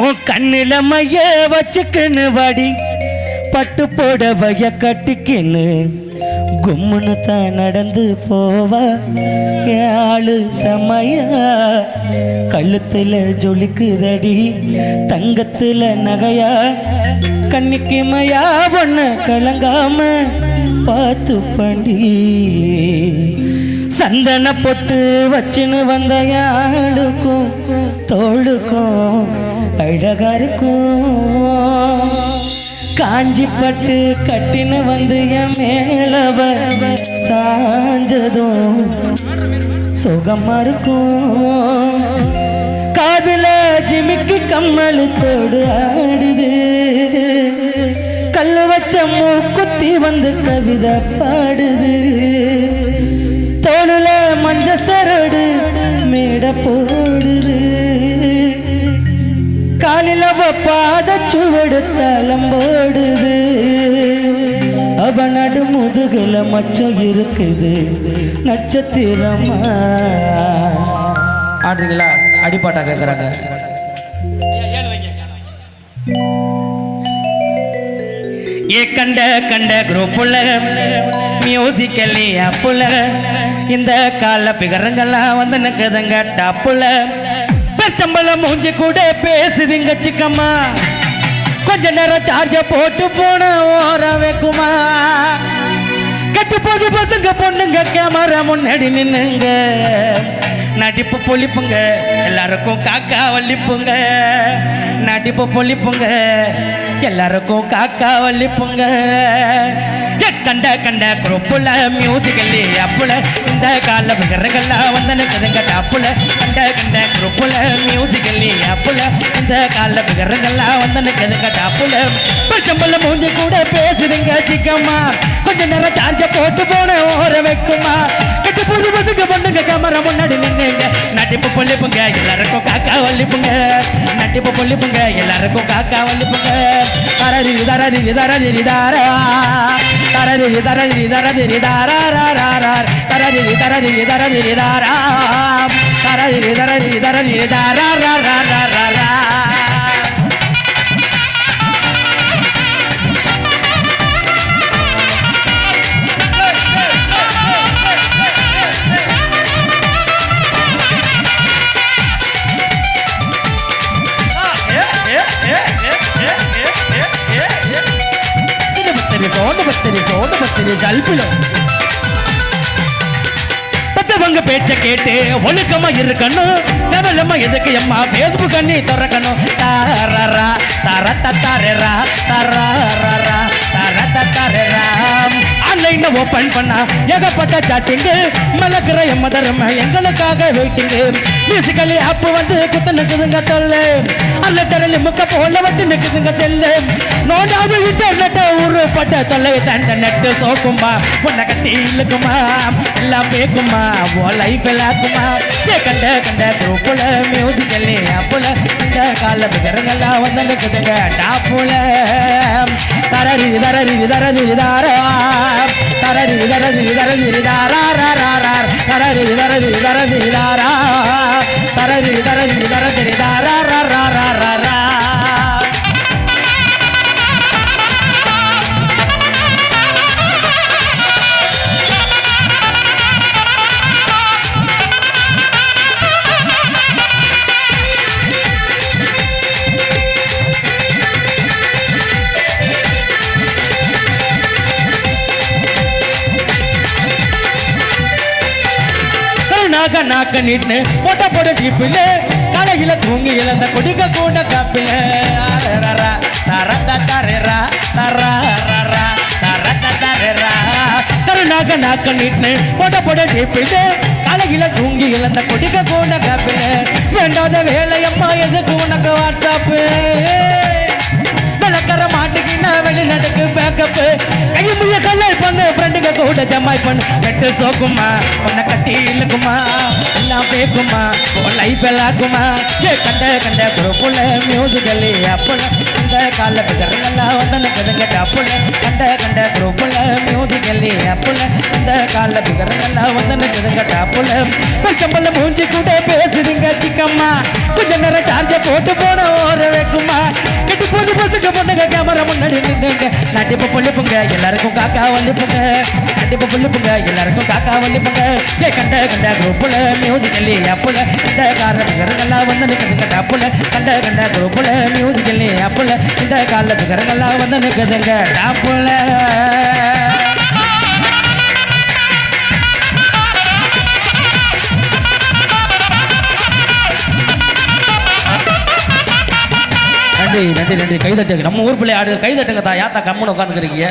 உன் கண்ணில மைய வச்சுக்கின்னு வாடி பட்டு போடவைய கட்டிக்கின்னு கும்முன்னு தான் நடந்து போவா ஆளு சமயா கழுத்துல ஜொலிக்குதடி தங்கத்துல நகையா கண்ணிக்கு மயா பொண்ண கலங்காம பார்த்து பண்டி சந்தன பொட்டு வச்சுன்னு வந்த யாளுக்கும் தோளுக்கும் அழகா இருக்கும் காஞ்சி பட்டு கட்டின்னு வந்து என் மேலவ சாஞ்சதும் சுகமா இருக்கும் காதுல ஜிமிக்கு கம்மல் தோடு ஆடுது கல்லு வச்ச மூக்குத்தி வந்து கவிதை பாடுது தோளுல மஞ்ச சரடு மேட போடுது காலில பாத சுவடு தலம்போடுது அவ நடு முதுகுல மச்சம் இருக்குது நட்சத்திரமா ஆடுறீங்களா அடிப்பாட்டா கேட்குறாங்க ஏ கண்ட கண்ட குரூப்புல மியூசிக்கலி அப்புல இந்த கால பிகரங்கள்லாம் வந்து நிற்குதுங்க டாப்புல பெருச்சம்பளம் மூஞ்சி கூட பேசுதுங்க சிக்கம்மா கொஞ்ச நேரம் சார்ஜ போட்டு போன ஓர வைக்குமா கட்டு போது பசங்க பொண்ணுங்க கேமரா முன்னாடி நின்னுங்க நடிப்பு பொழிப்புங்க எல்லாருக்கும் காக்கா வள்ளிப்புங்க நடிப்பு பொழிப்புங்க எல்லாருக்கும் காக்கா வள்ளிப்புங்க கண்ட கண்ட குரூப்புல மியூசிக்கல்லி அப்புல இந்த கால விகரங்கள்லாம் வந்தன கதங்க டாப்புல கண்ட கண்ட குரூப்புல மியூசிக்கல்லி அப்புல இந்த கால விகரங்கள்லாம் வந்தன கதங்க டாப்புல பச்சம்பள மூஞ்சி கூட பேசுதுங்க சிக்கம்மா கொஞ்ச நேரம் சார்ஜ போட்டு போன ஓர வைக்குமா கட்டு புது பசங்க பொண்ணுங்க கேமரா முன்னாடி நின்னுங்க நடிப்பு பொழிப்புங்க எல்லாருக்கும் காக்கா வள்ளிப்புங்க நடிப்பு பொழிப்புங்க எல்லாருக்கும் காக்கா வள்ளிப்புங்க தரரி தரரி தரரி தாரா தரரி தரரி தரரி தாரா தரரி தரரி தரரி தாரா தரரி தரரி தரரி தாரா பத்தவங்க பேச்ச கேட்டு ஒழுக்கமா இருக்கணும் தேவலமா எதுக்கு அம்மா பேஸ்புக் அண்ணி திறக்கணும் தாரரா தரத்தரரா தரரரா தரத்தரரா ஆன்லைன் ஓபன் பண்ணா ஏகப்பட்ட சாட்டிங்கு மலக்கிற எம்மதரம் எங்களுக்காக வெயிட்டிங்கு மியூசிக்கலி ஆப் வந்து குத்த நிக்குதுங்க தொல்லை அல்லட்டரலி முக்க போல வச்சு நிக்குதுங்க செல்லு நோண்டாது இன்டர்நெட் உருப்பட்ட தொல்லை தண்ட நெட்டு சோக்குமா உன்னை கட்டி இழுக்குமா எல்லாம் பேக்குமா ஓ லைஃப் எல்லாக்குமா கண்ட கண்ட குரூப்புல மியூசிக்கல்லி ஆப்புல இந்த கால விகரங்கள்லாம் வந்து நிக்குதுங்க டாப்புல தரரி தரரி தரரி தாரா தரரி தரரி தரரி தாரா தரரி தரரி தரரி தாரா தரரி தரரி தரரி தாரா நாக்க நின்னு போட்ட போட டீப்பில் காலையில தூங்கி இழந்த குடிக்க கூட காப்பில கருநாக நாக்க நின்னு போட்ட போட டீப்பில் காலையில தூங்கி இழந்த குடிக்க கூட காப்பில வேண்டாத வேலையம்மா எதுக்கு உனக்கு வாட்ஸ்அப்பு விளக்கற மாட்டுக்கின்னா வெளி நடக்கு பேக்கப்பு கைமுய கல்லல் பண்ணு ஃப்ரெண்டுங்க கூட ஜமாய் பண்ணு நெட்டு சோக்குமா உன்னை கட்டி இழுக்குமா எல்லாம் பேக்குமா உன் லைஃப் எல்லாக்குமா கண்ட கண்ட குரூப்புல மியூசிக்கல்லி அப்புல இந்த கால பிகரங்கள்லாம் வந்து கதங்க டாப்புல கண்ட கண்ட குரூப்புல மியூசிக்கல்லி அப்புல இந்த கால பிகரங்கள்லாம் வந்து கதங்க டாப்புல பச்சம்பள மூஞ்சி கூட பேசுறீங்க சிக்கம்மா கொஞ்ச நேரம் சார்ஜ போட்டு போன ஓர வைக்குமா கேமரா முன்னாடி நின்னுங்க நடிப்பு புள்ளிப்புங்க எல்லாருக்கும் காக்கா வள்ளிப்புங்க நடிப்பு புள்ளிப்புங்க எல்லாருக்கும் காக்கா வள்ளிப்புங்க ஏ கண்ட கண்ட குரூப்புல மியூசிக்கல்லி அப்புல இந்த காரணங்கள்லாம் வந்து நிற்குதுங்க டாப்புல கண்ட கண்ட குரூப்புல மியூசிக்கல்லி அப்புல இந்த காலத்துக்கரங்கள்லாம் வந்து நிற்குதுங்க டாப்புல நன்றி நன்றி நன்றி கைதட்டுங்க நம்ம ஊர் பிள்ளை ஆடு கைதட்டுங்க தான் யாத்தா கம்முன்னு உட்காந்துக்கிறீங்க